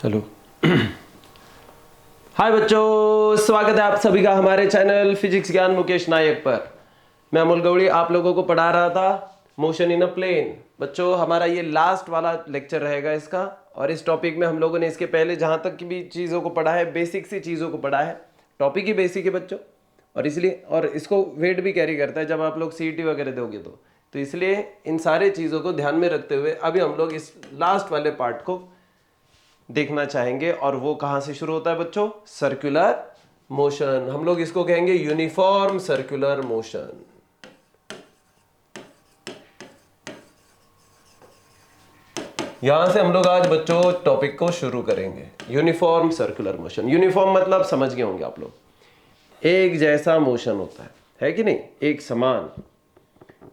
चलो। हाय बच्चों, स्वागत है आप सभी का हमारे चैनल फिजिक्स ज्ञान मुकेश नायक पर। मैं अमोल गौड़ी आप लोगों को पढ़ा रहा था मोशन इन अ प्लेन। बच्चों, हमारा ये लास्ट वाला लेक्चर रहेगा इसका, और इस टॉपिक में हम लोगों ने इसके पहले जहां तक की भी चीज़ों को पढ़ा है, बेसिक सी चीज़ों को पढ़ा है। टॉपिक ही बेसिक है बच्चों, और इसलिए और इसको वेट भी कैरी करता है जब आप लोग सीईटी वगैरह दोगे तो इसलिए इन सारे चीज़ों को ध्यान में रखते हुए अभी हम लोग इस लास्ट वाले पार्ट को देखना चाहेंगे। और वो कहां से शुरू होता है बच्चों? Circular motion. हम लोग इसको कहेंगे यूनिफॉर्म सर्कुलर मोशन। यहां से हम लोग आज बच्चों टॉपिक को शुरू करेंगे। Uniform circular motion. यूनिफॉर्म मतलब समझ गए होंगे आप लोग, एक जैसा मोशन होता है कि नहीं, एक समान।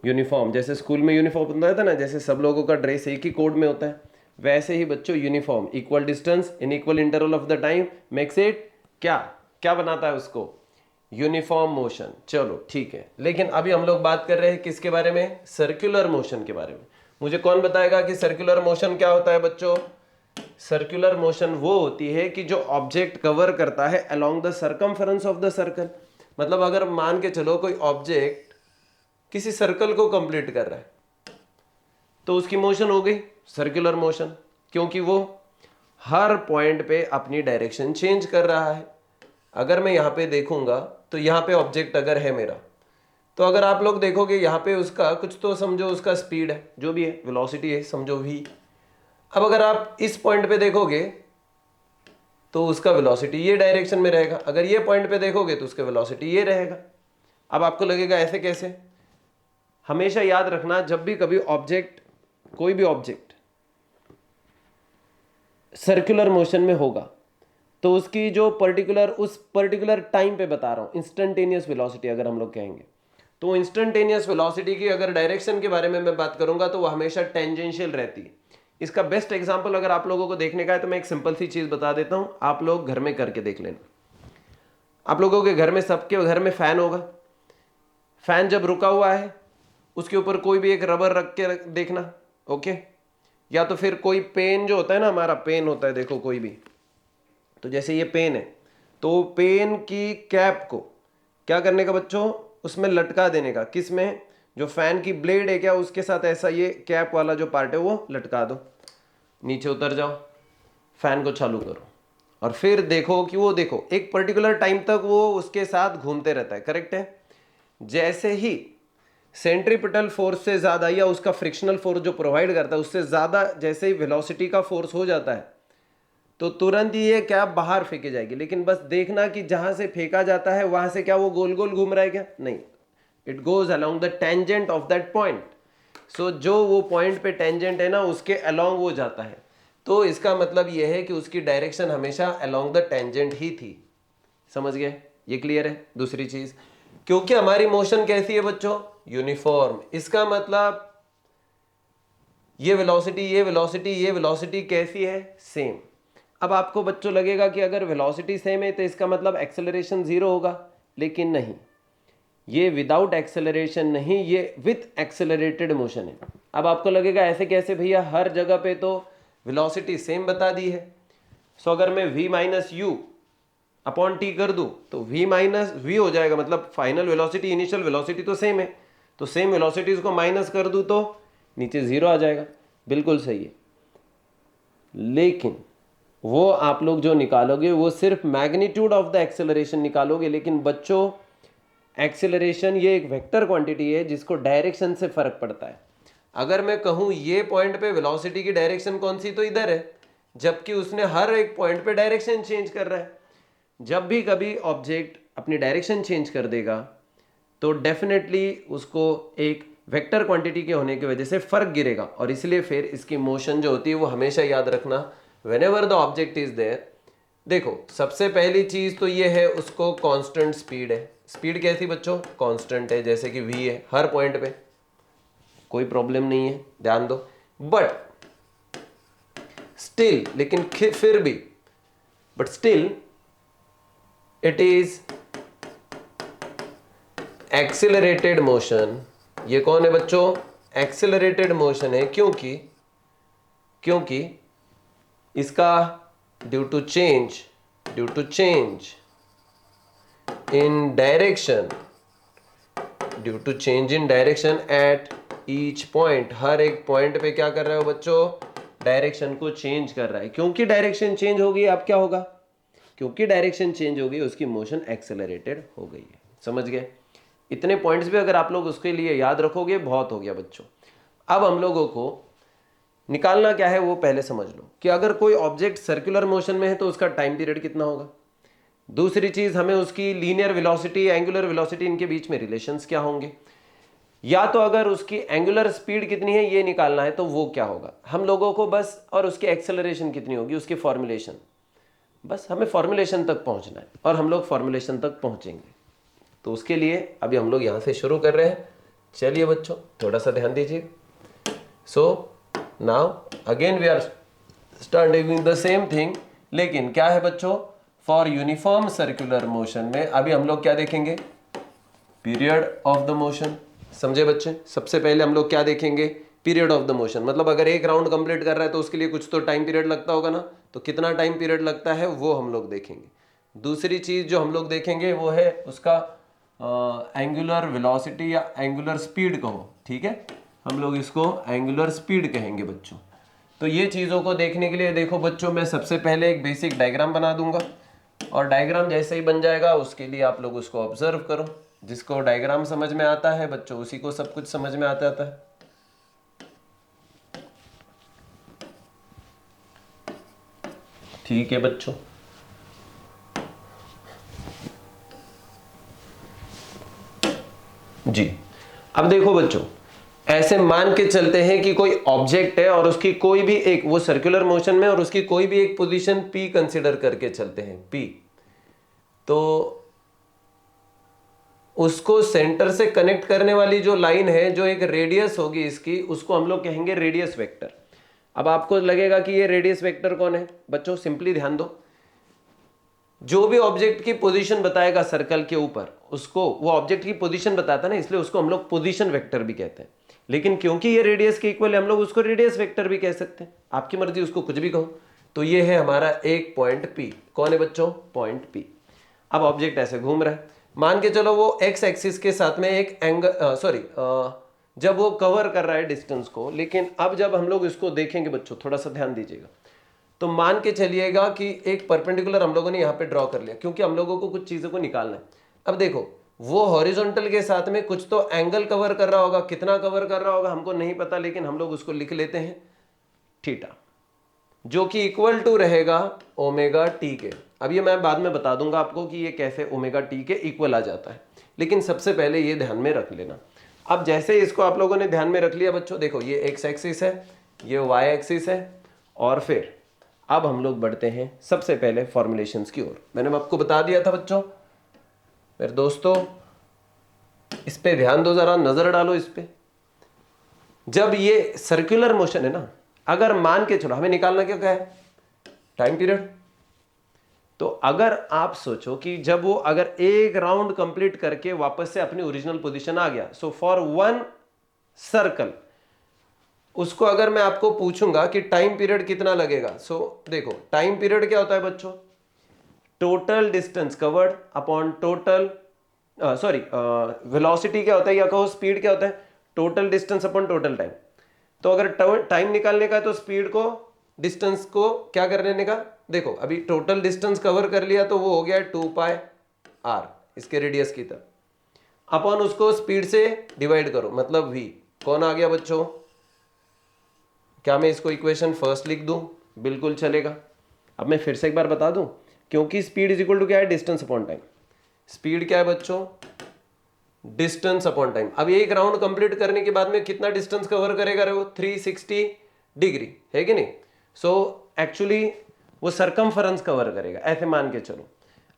यूनिफॉर्म जैसे स्कूल में यूनिफॉर्म होता था ना, जैसे सब लोगों का ड्रेस एक ही कोड में होता है, वैसे ही बच्चों uniform equal distance in equal interval of the time makes it क्या क्या बनाता है उसको? Uniform motion. चलो ठीक है, लेकिन अभी हम लोग बात कर रहे हैं किसके बारे में? सर्कुलर मोशन के बारे में। मुझे कौन बताएगा कि सर्कुलर मोशन क्या होता है बच्चों? सर्कुलर मोशन वो होती है कि जो ऑब्जेक्ट कवर करता है along the circumference of the circle. मतलब अगर मान के चलो कोई ऑब्जेक्ट किसी सर्कल को कंप्लीट कर रहा है तो उसकी मोशन हो गई सर्कुलर मोशन, क्योंकि वो हर पॉइंट पे अपनी डायरेक्शन चेंज कर रहा है। अगर मैं यहाँ पे देखूंगा तो यहाँ पे ऑब्जेक्ट अगर है मेरा, तो अगर आप लोग देखोगे यहाँ पे उसका कुछ तो समझो उसका स्पीड है, जो भी है वेलोसिटी है समझो v। अब अगर आप इस पॉइंट पे देखोगे तो उसका वेलोसिटी ये डायरेक्शन में रहेगा, अगर ये पॉइंट पे देखोगे तो उसका वेलोसिटी ये रहेगा। अब आपको लगेगा ऐसे कैसे? हमेशा याद रखना, जब भी कभी ऑब्जेक्ट, कोई भी ऑब्जेक्ट सर्कुलर मोशन में होगा तो उसकी जो उस पर्टिकुलर टाइम पे बता रहा हूं, इंस्टेंटेनियस वेलोसिटी अगर हम लोग कहेंगे, तो इंस्टेंटेनियस वेलोसिटी की अगर डायरेक्शन के बारे में मैं बात करूंगा तो वो हमेशा टेंजेंशियल रहती है। इसका बेस्ट एग्जांपल अगर आप लोगों को देखने का है तो मैं एक सिंपल सी चीज बता देता हूं, आप लोग घर में करके देख लेना। आप लोगों के घर में, सबके घर में फैन होगा। फैन जब रुका हुआ है उसके ऊपर कोई भी एक रबर रख के देखना, ओके? या तो फिर कोई पेन जो होता है ना, हमारा पेन होता है देखो कोई भी, तो जैसे ये पेन है तो पेन की कैप को क्या करने का बच्चों? उसमें लटका देने का। किस में? जो फैन की ब्लेड है क्या उसके साथ ऐसा ये कैप वाला जो पार्ट है वो लटका दो, नीचे उतर जाओ, फैन को चालू करो और फिर देखो कि वो, देखो एक पर्टिकुलर टाइम तक वो उसके साथ घूमते रहता है, करेक्ट है? जैसे ही सेंट्रीपिटल फोर्स से ज्यादा या उसका फ्रिक्शनल फोर्स जो प्रोवाइड करता है उससे ज्यादा जैसे ही वेलोसिटी का फोर्स हो जाता है तो तुरंत ही ये क्या बाहर फेंके जाएगी। लेकिन बस देखना कि जहां से फेंका जाता है वहां से क्या वो गोल गोल घूम रहा है क्या? नहीं, it goes along the tangent of that point. So जो वो पॉइंट पे टेंजेंट है ना उसके अलोंग वो जाता है, तो इसका मतलब ये है कि उसकी डायरेक्शन हमेशा अलोंग द टेंजेंट ही थी। समझ गए? ये क्लियर है? दूसरी चीज, क्योंकि हमारी मोशन कैसी है बच्चों? यूनिफॉर्म। इसका मतलब ये वेलोसिटी, ये वेलोसिटी, ये वेलोसिटी कैसी है? सेम। अब आपको बच्चों लगेगा कि अगर वेलोसिटी सेम है तो इसका मतलब एक्सेलरेशन जीरो होगा, लेकिन नहीं, ये विदाउट एक्सेलरेशन नहीं, ये विथ एक्सेलरेटेड मोशन है। अब आपको लगेगा ऐसे कैसे भैया, हर जगह पे तो वेलोसिटी सेम बता दी है। सो अगर मैं v minus you upon T कर दूं तो v माइनस वी हो जाएगा, मतलब फाइनल वेलोसिटी इनिशियल वेलोसिटी तो सेम है, तो सेम वेलोसिटीज को माइनस कर दूं तो नीचे जीरो आ जाएगा। बिल्कुल सही है, लेकिन वो आप लोग जो निकालोगे वो सिर्फ मैग्नीट्यूड ऑफ द एक्सेलरेशन निकालोगे। लेकिन बच्चों एक्सेलरेशन ये एक वेक्टर क्वांटिटी है जिसको डायरेक्शन से फर्क पड़ता है। अगर मैं कहूं ये पॉइंट पे वेलोसिटी की डायरेक्शन कौन सी, तो इधर है, जबकि उसने हर एक पॉइंट पे डायरेक्शन चेंज कर रहा है। जब भी कभी ऑब्जेक्ट अपनी डायरेक्शन चेंज कर देगा तो डेफिनेटली उसको एक वेक्टर क्वांटिटी के होने की वजह से फर्क गिरेगा, और इसलिए फिर इसकी मोशन जो होती है वो हमेशा याद रखना, whenever the object is there. देखो सबसे पहली चीज तो ये है उसको कांस्टेंट स्पीड है। स्पीड कैसी बच्चों? कांस्टेंट है, जैसे कि v है हर पॉइंट पे, कोई प्रॉब्लम नहीं है, ध्यान दो। बट स्टिल, लेकिन फिर भी, but still it is accelerated motion. ये कौन है बच्चों? एक्सिलरेटेड मोशन है, क्योंकि इसका due to change in direction at each point, हर एक पॉइंट पे क्या कर रहे हो बच्चों, डायरेक्शन को चेंज कर रहा है। क्योंकि डायरेक्शन चेंज हो गई, अब क्या होगा, क्योंकि डायरेक्शन चेंज हो गई उसकी मोशन एक्सेलरेटेड हो गई है। समझ गए? इतने पॉइंट्स भी अगर आप लोग उसके लिए याद रखोगे बहुत हो गया बच्चों। अब हम लोगों को निकालना क्या है वो पहले समझ लो कि अगर कोई ऑब्जेक्ट सर्कुलर मोशन में है तो उसका टाइम पीरियड कितना होगा। दूसरी चीज, हमें उसकी लीनियर वेलोसिटी, एंगुलर वेलोसिटी, इनके बीच में रिलेशंस क्या होंगे। या तो अगर उसकी एंगुलर स्पीड कितनी है ये निकालना है तो वो क्या होगा हम लोगों को बस, और उसकी एक्सेलरेशन कितनी होगी, उसकी फॉर्मुलेशन, बस हमें फॉर्मुलेशन तक पहुंचना है और हम लोग फॉर्मुलेशन तक पहुंचेंगे। तो उसके लिए अभी हम लोग यहां से शुरू कर रहे हैं। चलिए बच्चों थोड़ा सा ध्यान दीजिए। So now again we are starting the same thing, लेकिन क्या है बच्चों, फॉर यूनिफॉर्म सर्कुलर मोशन में अभी हम लोग क्या देखेंगे, पीरियड ऑफ द मोशन। समझे बच्चे? सबसे पहले हम लोग क्या देखेंगे, पीरियड ऑफ द मोशन। मतलब अगर एक राउंड कंप्लीट कर रहा है तो उसके लिए कुछ तो टाइम पीरियड लगता होगा ना, तो कितना टाइम पीरियड लगता है वो हम लोग देखेंगे। दूसरी चीज जो हम लोग देखेंगे वो है उसका एंगुलर वेलोसिटी या एंगुलर स्पीड कहो, ठीक है, हम लोग इसको एंगुलर स्पीड कहेंगे बच्चों। तो ये चीज़ों को देखने के लिए देखो बच्चों, मैं सबसे पहले एक बेसिक डायग्राम बना दूंगा और डायग्राम जैसे ही बन जाएगा उसके लिए आप लोग उसको ऑब्जर्व करो। जिसको डायग्राम समझ में आता है बच्चों उसी को सब कुछ समझ में आता है। ठीक है बच्चों, जी अब देखो बच्चों, ऐसे मान के चलते हैं कि कोई ऑब्जेक्ट है और उसकी कोई भी एक, वो सर्कुलर मोशन में और उसकी कोई भी एक पोजीशन P कंसीडर करके चलते हैं P, तो उसको सेंटर से कनेक्ट करने वाली जो लाइन है, जो एक रेडियस होगी इसकी, उसको हम लोग कहेंगे रेडियस वेक्टर। अब आपको लगेगा कि ये रेडियस वेक्टर कौन है बच्चों, सिंपली ध्यान दो, जो भी ऑब्जेक्ट की पोजीशन बताएगा सर्कल के ऊपर, उसको वो ऑब्जेक्ट की पोजीशन बताता है ना, इसलिए उसको हम लोग पोजीशन वेक्टर भी कहते हैं। लेकिन क्योंकि ये रेडियस के इक्वल है हम लोग उसको रेडियस वेक्टर भी कह सकते हैं, आपकी मर्जी, उसको कुछ भी कहो। तो ये है हमारा एक पॉइंट P। कौन है बच्चों, पॉइंट P। अब ऑब्जेक्ट ऐसे घूम रहा है, मान के चलो वो एक्स एक्सिस के साथ में एक एंगल जब वो कवर कर रहा है डिस्टेंस को। लेकिन अब जब हम लोग इसको देखेंगे बच्चों, थोड़ा सा ध्यान दीजिएगा, तो मान के चलिएगा कि एक परपेंडिकुलर हम लोगों ने यहाँ पे ड्रॉ कर लिया, क्योंकि हम लोगों को कुछ चीज़ों को निकालना है। अब देखो वो हॉरिजॉन्टल के साथ में कुछ तो एंगल कवर कर रहा होगा, कितना कवर कर रहा होगा हमको नहीं पता, लेकिन हम लोग उसको लिख लेते हैं थीटा, जो कि इक्वल टू रहेगा ओमेगा टी के। अब ये मैं बाद में बता दूंगा आपको कि ये कैसे ओमेगा टी के इक्वल आ जाता है, लेकिन सबसे पहले ये ध्यान में रख लेना। अब जैसे इसको आप लोगों ने ध्यान में रख लिया बच्चों, देखो ये एक्स एक्सिस है, ये वाई एक्सिस है, और फिर अब हम लोग बढ़ते हैं सबसे पहले फॉर्मुलेशंस की ओर। मैंने आपको बता दिया था बच्चों, मेरे दोस्तों इस पे ध्यान दो, जरा नजर डालो इस पे। जब ये सर्कुलर मोशन है ना, अगर मान के चलो हमें निकालना क्या है, टाइम पीरियड। तो अगर आप सोचो कि जब वो अगर एक राउंड कंप्लीट करके वापस से अपनी ओरिजिनल पोजीशन आ गया, सो फॉर वन सर्कल, उसको अगर मैं आपको पूछूंगा कि टाइम पीरियड कितना लगेगा, सो देखो टाइम पीरियड क्या होता है बच्चों, total distance covered upon total velocity क्या होता है, या कहो स्पीड क्या होता है, total distance upon total time. तो अगर टाइम निकालने का तो स्पीड को डिस्टेंस को क्या कर लेने का, देखो अभी टोटल डिस्टेंस कवर कर लिया तो वो हो गया 2πr इसके रेडियस की तरफ, अपॉन उसको स्पीड से डिवाइड करो, मतलब v। कौन आ गया बच्चों, क्या मैं इसको इक्वेशन फर्स्ट लिख दूं, बिल्कुल चलेगा। अब मैं फिर से एक बार बता दूं, क्योंकि स्पीड इज इक्वल टू क्या है, डिस्टेंस अपॉन टाइम। स्पीड क्या है बच्चों, डिस्टेंस अपॉन टाइम। अब एक राउंड कंप्लीट करने के बाद में कितना डिस्टेंस कवर करेगा रे वो, 360 डिग्री है कि नहीं। सो एक्चुअली वो सरकमफरेंस कवर करेगा, ऐसे मान के चलो।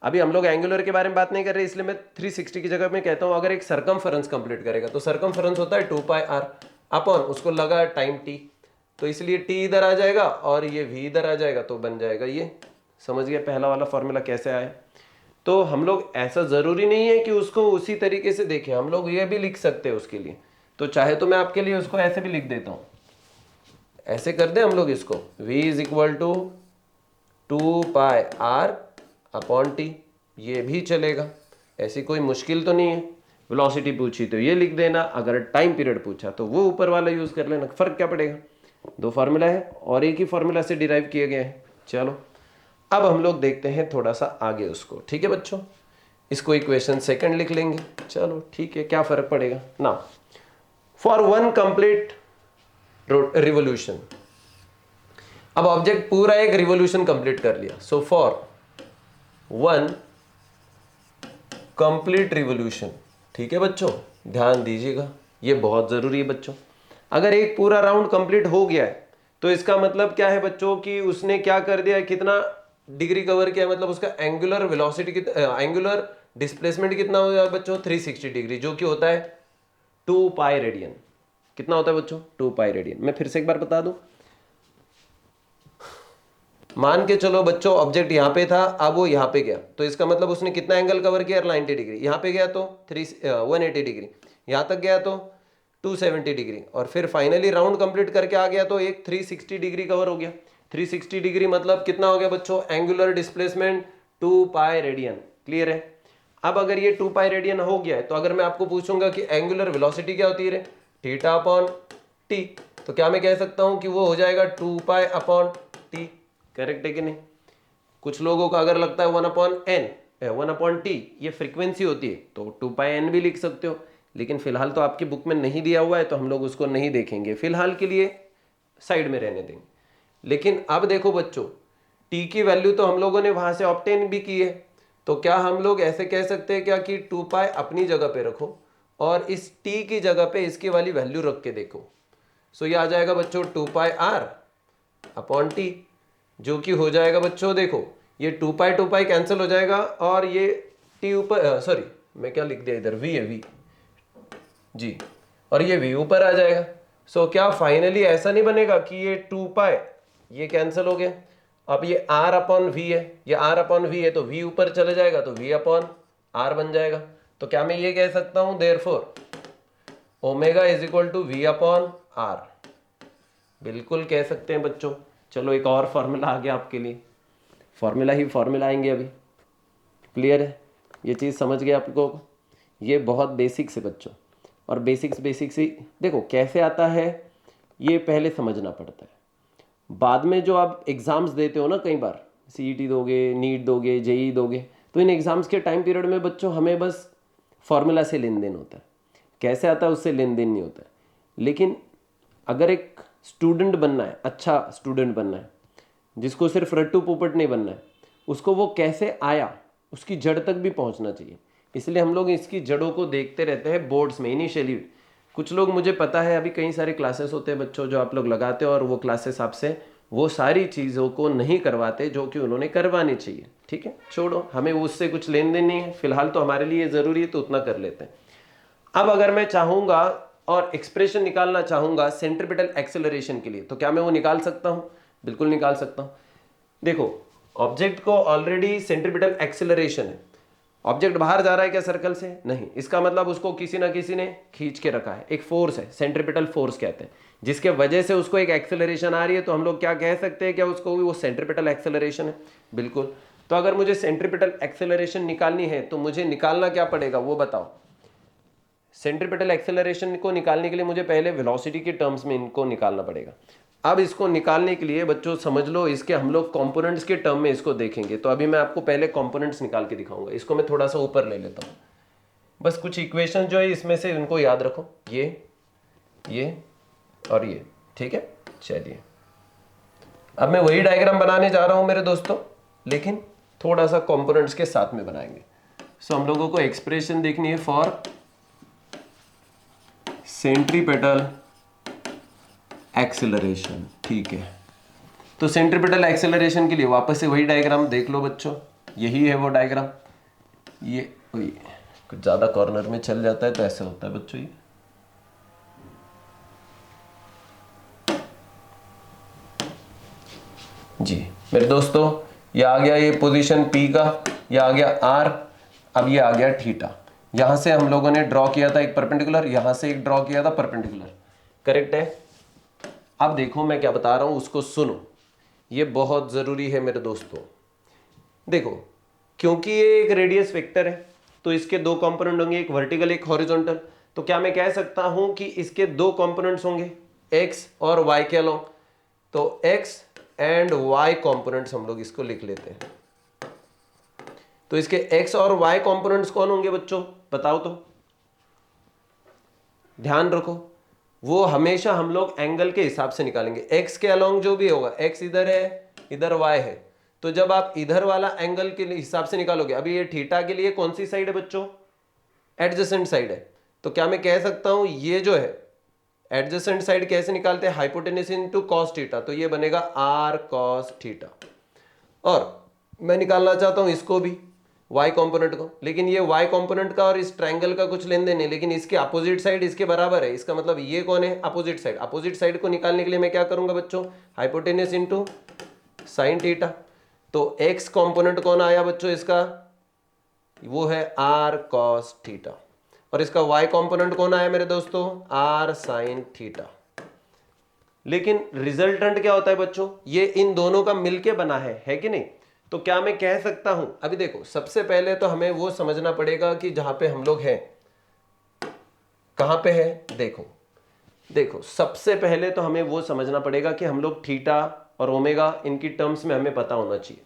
अभी हम लोग एंगुलर के बारे में बात नहीं कर रहे, इसलिए मैं 360 की जगह में कहता हूं अगर एक सरकमफरेंस कंप्लीट करेगा, तो सरकमफरेंस होता है 2πr अपॉन उसको लगा टाइम t, तो इसलिए t इधर आ जाएगा और ये v इधर आ जाएगा, तो बन जाएगा ये। समझ गए पहला वाला फॉर्मूला कैसे आया। तो हम लोग ऐसा जरूरी नहीं है कि उसको उसी तरीके से देखें, हम लोग ये भी लिख सकते हैं उसके लिए। तो चाहे तो मैं आपके लिए उसको ऐसे भी लिख देता हूं, ऐसे कर दें हम लोग इसको, v is equal to 2πr/t, ये भी चलेगा, ऐसी कोई मुश्किल तो नहीं है। वेलोसिटी पूछी तो ये लिख देना, अगर टाइम पीरियड पूछा तो वो ऊपर वाला यूज कर लेना, फर्क क्या पड़ेगा, दो फार्मूला है और एक ही फार्मूला से डिराइव किए गए हैं। चलो अब हम लोग देखते हैं थोड़ा सा आगे उसको, ठीक है बच्चों। इसको इक्वेशन सेकंड लिख लेंगे, चलो ठीक है, क्या फर्क पड़ेगा ना। फॉर वन कंप्लीट रिवोल्यूशन, अब ऑब्जेक्ट पूरा एक रिवोल्यूशन कंप्लीट कर लिया, so for one complete revolution, ठीक है बच्चों, ध्यान दीजिएगा, ये बहुत जरूरी है बच्चों। अगर एक पूरा राउंड कंप्लीट हो गया है तो इसका मतलब क्या है बच्चों कि उसने क्या कर दिया है, कितना डिग्री कवर किया है, मतलब उसका एंगुलर वेलोसिटी एंगुलर डिस्प्लेसमेंट कितना हो गया बच्चों, 360 डिग्री, जो कि होता है 2 पाई रेडियन। कितना होता है बच्चों, 2 पाई रेडियन। मैं फिर से एक बार बता दूं, मान के चलो बच्चों ऑब्जेक्ट यहां पे था, अब वो यहां पे गया, तो इसका मतलब उसने कितना एंगल कवर किया, 90 डिग्री। यहां पे गया तो 180 डिग्री, यहां तक गया तो 270 डिग्री, और फिर फाइनली राउंड कंप्लीट करके आ गया तो एक 360 डिग्री कवर हो गया। 360 डिग्री मतलब कितना हो गया बच्चों, angular displacement 2 pi radian. Clear है। अब अगर ये 2 पाई रेडियन हो गया है तो अगर मैं आपको पूछूंगा कि एंगुलर वेलोसिटी क्या होती है, थीटा अपॉन टी, तो क्या मैं कह सकता हूं कि वो हो जाएगा 2 पाई अपॉन टी। करेक्ट है कि नहीं। कुछ लोगों को अगर लगता है 1/n ये फ्रीक्वेंसी होती है तो 2πn भी लिख सकते हो, लेकिन फिलहाल तो आपकी बुक में नहीं दिया हुआ है तो हम लोग उसको नहीं देखेंगे, फिलहाल के लिए साइड में रहने देंगे। लेकिन अब देखो बच्चों, t की वैल्यू तो हम लोगों ने वहां से ऑब्टेन भी की है, तो क्या हम लोग ऐसे कह सकते हैं क्या कि 2π अपनी जगह पे रखो और इस t की जगह पे इसकी वाली वैल्यू रख के देखो। सो ये आ जाएगा बच्चों 2πr/t, जो कि हो जाएगा बच्चों, देखो ये 2π कैंसिल हो जाएगा और ये t ऊपर, सॉरी मैं क्या लिख दिया इधर, v है, v जी, और ये v ऊपर आ जाएगा। सो क्या फाइनली ऐसा नहीं बनेगा कि ये 2π ये कैंसिल हो गया, अब ये r/v है, ये r/v है तो v ऊपर चले जाएगा तो v/r बन जाएगा। तो क्या मैं ये कह सकता हूं therefore omega is equal to v/r, बिल्कुल कह सकते हैं बच्चों। चलो एक और फॉर्मूला आ गया आपके लिए, फॉर्मूला ही फॉर्मूला आएंगे अभी। क्लियर है, ये चीज़ समझ गए आपको, ये बहुत बेसिक्स है बच्चों, और बेसिक्स ही देखो कैसे आता है ये पहले समझना पड़ता है। बाद में जो आप एग्ज़ाम्स देते हो ना, कई बार CET दोगे, नीट दोगे, JEE दोगे, तो इन एग्ज़ाम्स के टाइम पीरियड में बच्चों हमें बस फॉर्मूला से लेन देन होता है, कैसे आता है उससे लेन देन नहीं होता है। लेकिन अगर एक स्टूडेंट बनना है, अच्छा स्टूडेंट बनना है, जिसको सिर्फ रट्टू पोपट नहीं बनना है, उसको वो कैसे आया उसकी जड़ तक भी पहुंचना चाहिए। इसलिए हम लोग इसकी जड़ों को देखते रहते हैं बोर्ड्स में इनिशियली। कुछ लोग, मुझे पता है अभी कई सारे क्लासेस होते हैं बच्चों जो आप लोग लगाते हो, और वो क्लासेस आपसे वो सारी चीज़ों को नहीं करवाते जो कि उन्होंने करवानी चाहिए। ठीक है, छोड़ो, हमें उससे कुछ लेन देन नहीं है, फिलहाल तो हमारे लिए ज़रूरी है तो उतना कर लेते हैं। अब अगर मैं चाहूँगा और एक्सप्रेशन निकालना चाहूँगा सेंट्रीपिटल एक्सेलरेशन के लिए, तो क्या मैं वो निकाल सकता हूँ? बिल्कुल निकाल सकता हूँ। देखो ऑब्जेक्ट को ऑलरेडी सेंट्रीपिटल एक्सेलरेशन है, ऑब्जेक्ट बाहर जा रहा है क्या सर्कल से? नहीं, इसका मतलब उसको किसी ना किसी ने खींच के रखा है, एक फोर्स है, सेंट्रीपिटल फोर्स कहते हैं, जिसके वजह से उसको एक एक्सेलरेशन आ रही है। तो हम लोग क्या कह सकते हैं, क्या उसको वो सेंट्रीपिटल एक्सेलरेशन है? बिल्कुल। तो अगर मुझे सेंट्रीपिटल एक्सेलरेशन निकालनी है तो मुझे निकालना क्या पड़ेगा वो बताओ। सेंट्रीपिटल एक्सेलरेशन को निकालने के लिए मुझे पहले वेलोसिटी के टर्म्स में इनको निकालना पड़ेगा। अब इसको निकालने के लिए बच्चों समझ लो, इसके हम लोग कंपोनेंट्स के टर्म में इसको देखेंगे। तो अभी मैं आपको पहले कंपोनेंट्स निकाल के दिखाऊंगा। इसको मैं थोड़ा सा ऊपर ले लेता हूँ, बस कुछ इक्वेशन जो है इसमें से इनको याद रखो, ये और ये। ठीक है, चलिए अब मैं वही डायग्राम बनाने जा रहा हूँ मेरे दोस्तों, लेकिन थोड़ा सा कंपोनेंट्स के साथ में बनाएंगे। सो हम लोगों को एक्सप्रेशन देखनी है फॉर सेंट्रीपिटल एक्सेलरेशन। ठीक है, तो सेंट्रीपिटल एक्सेलरेशन के लिए वापस से वही डायग्राम देख लो बच्चों, यही है वो डायग्राम। ये कुछ ज़्यादा कॉर्नर में चल जाता है तो ऐसे होता है बच्चों। ये जी मेरे दोस्तों, ये आ गया ये पोजीशन P का, ये आ गया R, अब ये आ गया थीटा। यहां से हम लोगों ने ड्रॉ किया था एक परपेंडिकुलर, यहां से एक ड्रॉ किया था परपेंडिकुलर। करेक्ट है। अब देखो मैं क्या बता रहा हूं उसको सुनो। ये बहुत ज़रूरी है मेरे दोस्तों। देखो, क्योंकि ये एक रेडियस वेक्टर है तो इसके दो कंपोनेंट होंगे, एक वर्टिकल एक हॉरिजॉन्टल। तो क्या मैं कह सकता हूं कि इसके दो कंपोनेंट्स होंगे, एक्स और वाई के अलोंग। तो एक्स एंड वाई कंपोनेंट्स हम लोग इसको लिख लेते हैं। तो इसके एक्स और वाई कंपोनेंट्स कौन होंगे बच्चों, बताओ तो, ध्यान रखो। वो हमेशा हम लोग एंगल के हिसाब से निकालेंगे। एक्स के अलोंग जो भी होगा, एक्स इधर है इधर वाई है, तो जब आप इधर वाला एंगल के हिसाब से निकालोगे, अभी ये थीटा के लिए कौन सी साइड है बच्चों, एडजेसेंट साइड है। तो क्या मैं कह सकता हूं ये जो है एडजेसेंट साइड कैसे निकालते हैं, हाइपोटेन्यूज इनटू कॉस थीटा, तो ये बनेगा आर कॉस थीटा। और मैं निकालना चाहता हूं इसको भी, y कंपोनेंट को, लेकिन ये y कंपोनेंट का और इस ट्रायंगल का कुछ लेन देन नहीं, लेकिन इसके अपोजिट साइड इसके बराबर है। इसका मतलब ये कौन है, अपोजिट साइड। अपोजिट साइड को निकालने के लिए मैं क्या करूंगा बच्चों, हाइपोटेन्यूज इनटू साइन थीटा। तो x कंपोनेंट कौन आया बच्चों इसका, वो है r cos थीटा, और इसका y कंपोनेंट कौन आया मेरे दोस्तों, r sin थीटा। लेकिन रिजल्टेंट क्या होता है बच्चों, ये इन दोनों का मिलके बना है कि नहीं। तो क्या मैं कह सकता हूं, अभी देखो सबसे पहले तो हमें वो समझना पड़ेगा कि जहां पे हम लोग हैं, कहां पे है, देखो देखो सबसे पहले तो हमें वो समझना पड़ेगा कि हम लोग थीटा और ओमेगा इनकी टर्म्स में हमें पता होना चाहिए।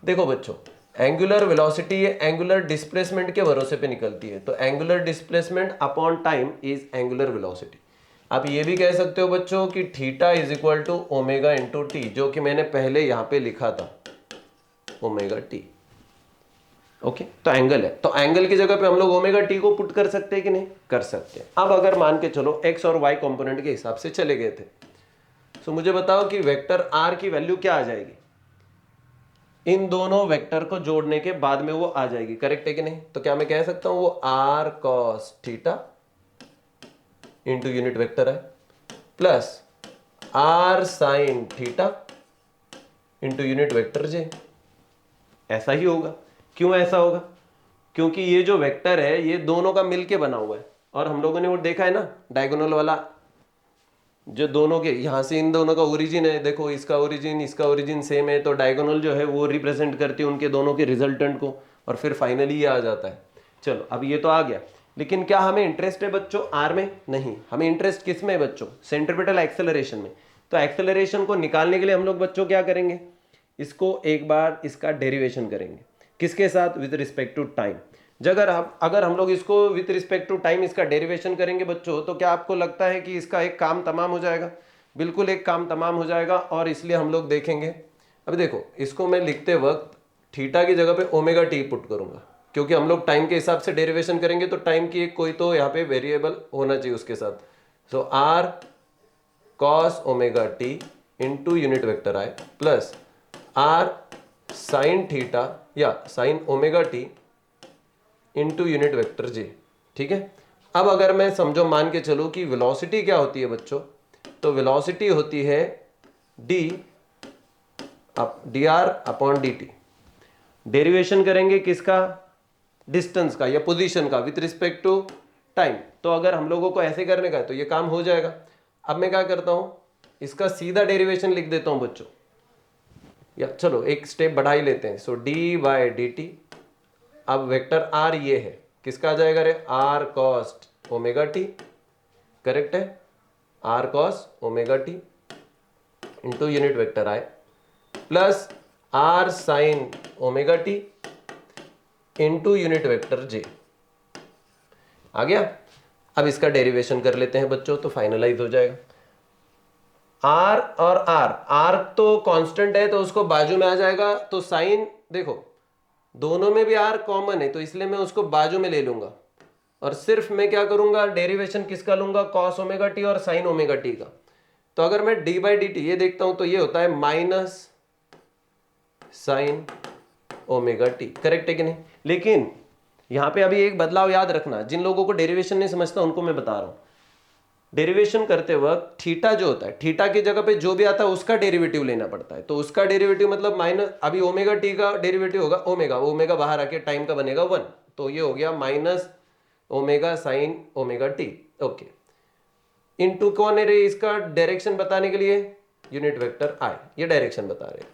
देखो बच्चों, एंगुलर वेलोसिटी ये एंगुलर डिस्प्लेसमेंट के भरोसे पे निकलती है। तो angular displacement upon time is angular velocity. आप ये भी कह सकते हो बच्चों कि theta is equal to omega into T, जो कि मैंने पहले यहां पे लिखा था, ओमेगा टी। ओके, तो एंगल है, तो एंगल की जगह पे हम लोग ओमेगा टी को पुट कर सकते हैं कि नहीं, कर सकते हैं। अब अगर मान के चलो एक्स और वाई कंपोनेंट के हिसाब से चले गए थे, तो मुझे बताओ कि वेक्टर आर की वैल्यू क्या आ जाएगी, इन दोनों वेक्टर को जोड़ने के बाद में वो आ जाएगी, करेक्ट है कि नहीं। तो क्या मैं कह सकता हूं वो r cos theta into unit vector है, plus r sine theta into unit vector j. ऐसा ही होगा। क्यों ऐसा होगा, क्योंकि ये जो वेक्टर है ये दोनों का मिलके बना हुआ है, और हम लोगों ने वो देखा है ना, डायगोनल वाला, जो दोनों के यहां से इन दोनों का ओरिजिन है, देखो इसका ओरिजिन इसका ओरिजिन सेम है, तो डायगोनल जो है वो रिप्रेजेंट करती है उनके दोनों के रिजल्टेंट को, और फिर फाइनली ये आ जाता है। चलो अब ये तो आ गया, लेकिन क्या हमें इंटरेस्ट है बच्चों आर में, नहीं, हमें इंटरेस्ट किस में है बच्चों, सेंट्रीपिटल एक्सेलरेशन में। तो एक्सेलरेशन को निकालने के लिए हम लोग बच्चों क्या करेंगे, इसको एक बार इसका डेरिवेशन करेंगे, किसके साथ, विद रिस्पेक्ट टू टाइम। अगर हम लोग इसको विथ रिस्पेक्ट टू टाइम इसका डेरिवेशन करेंगे बच्चों, तो क्या आपको लगता है कि इसका एक काम तमाम हो जाएगा, बिल्कुल एक काम तमाम हो जाएगा। और इसलिए हम लोग देखेंगे, अभी देखो इसको मैं लिखते वक्त थीटा की जगह पे ओमेगा टी पुट करूंगा, क्योंकि हम लोग टाइम के हिसाब से डेरिवेशन करेंगे, तो टाइम की एक कोई तो यहाँ पे वेरिएबल होना चाहिए उसके साथ। So r cos omega t into unit vector i plus r sine theta या sine omega t into unit vector j. ठीक है, अब अगर मैं समझो मान के चलूं कि वेलोसिटी क्या होती है बच्चों, तो वेलोसिटी होती है D R upon D T. Derivation करेंगे किसका, डिस्टेंस का या पोजीशन का विथ रिस्पेक्ट टू टाइम। तो अगर हम लोगों को ऐसे करने का है तो ये काम हो जाएगा। अब मैं क्या करता हूं, इसका सीधा डेरिवेशन लिख देता हूं बच्चों, या चलो एक स्टेप बढ़ा ही लेते हैं। So d by d t, अब वेक्टर आर ये है, किसका आ जाएगा रे, r cos omega t, correct है, r cos omega t into unit vector i plus r sine omega t into unit vector j. आ गया। अब इसका डेरिवेशन कर लेते हैं बच्चों, तो फाइनलाइज हो जाएगा। आर और आर तो कांस्टेंट है तो उसको बाजू में आ जाएगा, तो साइन देखो दोनों में भी आर कॉमन है, तो इसलिए मैं उसको बाजू में ले लूंगा, और सिर्फ मैं क्या करूंगा, डेरिवेशन किसका लूंगा, कॉस ओमेगा टी और साइन ओमेगा टी का। तो अगर मैं डी बाई डी टी ये देखता हूं, तो ये होता है minus sine omega t, correct है कि नहीं। लेकिन यहां पे अभी एक बदलाव याद रखना, जिन लोगों को डेरिवेशन नहीं समझता उनको मैं बता रहा हूं। डेरिवेशन करते वक्त थीटा जो होता है, थीटा की जगह पे जो भी आता है उसका डेरिवेटिव लेना पड़ता है। तो उसका डेरिवेटिव मतलब माइनस, अभी ओमेगा टी का डेरिवेटिव होगा ओमेगा, ओमेगा बाहर आके टाइम का बनेगा 1, तो ये हो गया minus omega sine omega T. Okay, into कौन है रे, इसका डायरेक्शन बताने के लिए यूनिट वेक्टर आई, ये डायरेक्शन बता रहे हैं।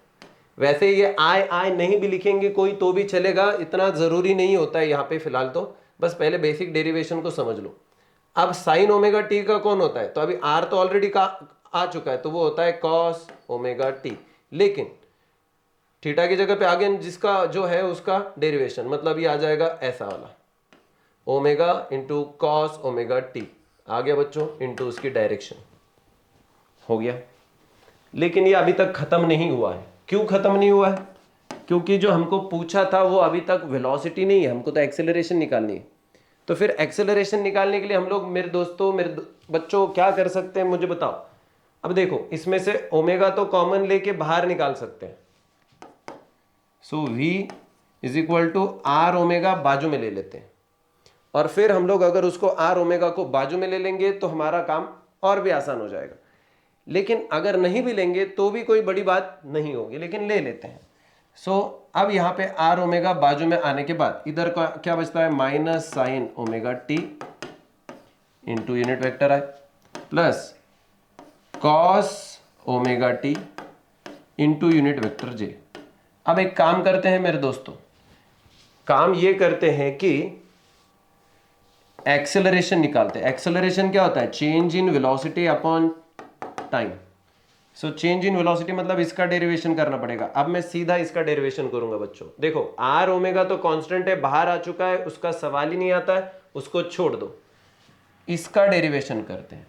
वैसे ये आई नहीं भी लिखेंगे कोई तो भी चलेगा, इतना जरूरी नहीं होता है यहाँ पे फिलहाल, तो बस पहले बेसिक डेरिवेशन को समझ लो। अब साइन ओमेगा टी का कौन होता है, तो अभी आर तो ऑलरेडी का आ चुका है, तो वो होता है कॉस ओमेगा टी, लेकिन थीटा की जगह पे आगे जिसका जो है उसका डेरिवेशन, मतलब ये आ जाएगा ऐसा वाला omega into cos omega t, आ गया बच्चों, इंटू उसकी डायरेक्शन, हो गया। लेकिन ये अभी तक खत्म नहीं हुआ है। क्यों खत्म नहीं हुआ है? क्योंकि जो हमको पूछा था वो अभी तक वेलोसिटी नहीं है, हमको तो एक्सेलरेशन निकालनी है। तो फिर एक्सेलरेशन निकालने के लिए हम लोग मेरे दोस्तों बच्चों क्या कर सकते हैं मुझे बताओ। अब देखो इसमें से ओमेगा तो कॉमन लेके बाहर निकाल सकते हैं, so v is equal to R omega बाजू में ले लेते हैं, और फिर हम लोग अगर उसको आर ओमेगा को बाजू में ले लेंगे तो हमारा काम और भी आसान हो जाएगा। लेकिन अगर नहीं भी लेंगे तो भी कोई बड़ी बात नहीं होगी, लेकिन ले लेते हैं। सो अब यहाँ पे आर ओमेगा बाजू में आने के बाद इधर का क्या बचता है, minus sine omega t into unit vector i plus cos omega t into unit vector j. अब एक काम करते हैं मेरे दोस्तों, काम ये करते हैं कि एक्सेलरेशन निकालते हैं। एक्सेलरेशन क्या होता है, change in velocity upon time. So change in velocity मतलब इसका डेरिवेशन करना पड़ेगा। अब मैं सीधा इसका डेरिवेशन करूंगा बच्चों। देखो आर ओमेगा तो कांस्टेंट है, बाहर आ चुका है, उसका सवाल ही नहीं आता है, उसको छोड़ दो। इसका डेरिवेशन करते हैं।